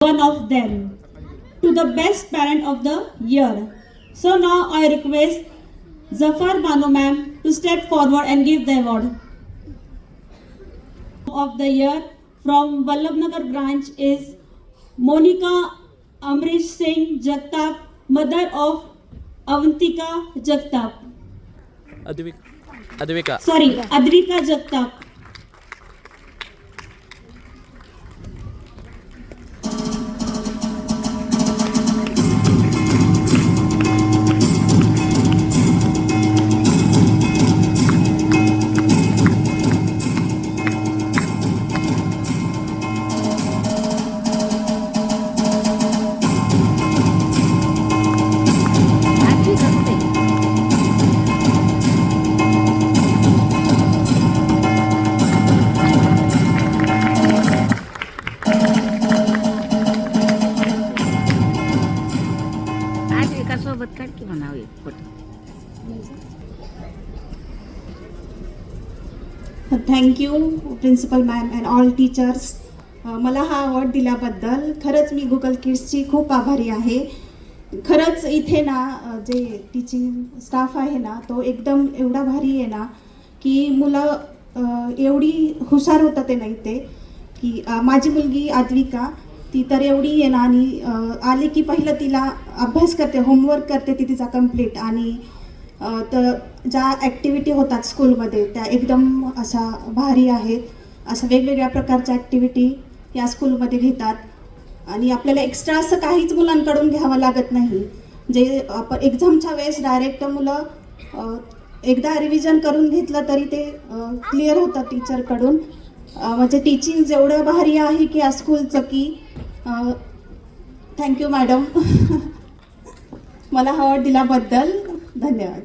one of them to the best parent of the year. So now I request Zafar Banu ma'am to step forward and give the award of the year from Vallabhnagar branch is Monica Amrish Singh Jagtap, mother of Avantika Jagtap. Advika Jagtap. सोबत काढ की म्हणावे photo. Thank you principal ma'am and all teachers. मला हा award दिल्याबद्दल खरंच मी Google किड्सची खूप आभारी आहे. खरंच इथे ना जे टीचिंग स्टाफ आहे ना तो एकदम एवढा भारी आहे ना की मुलं एवढी हुशार होतं ते नाही ते की माझी मुलगी आद्विका ती तर एवढी आहे ना आणि आली की पहिलं तिला अभ्यास करते, होमवर्क करते ती तिचा कंप्लीट. आणि तर ज्या ॲक्टिव्हिटी होतात स्कूलमध्ये त्या एकदम अशा भारी आहेत. अशा वेगवेगळ्या प्रकारच्या ॲक्टिव्हिटी या स्कूलमध्ये घेतात आणि आपल्याला एक्स्ट्रा असं काहीच मुलांकडून घ्यावं लागत नाही. जे आपण एक्झामच्या वेळेस डायरेक्ट मुलं एकदा रिव्हिजन करून घेतलं तरी ते क्लिअर होतं टीचरकडून. म्हणजे टीचिंग जेवढं भारी आहे की या स्कूलचं की थँक्यू मॅडम. मला हा अवॉर्ड दिल्याबद्दल धन्यवाद.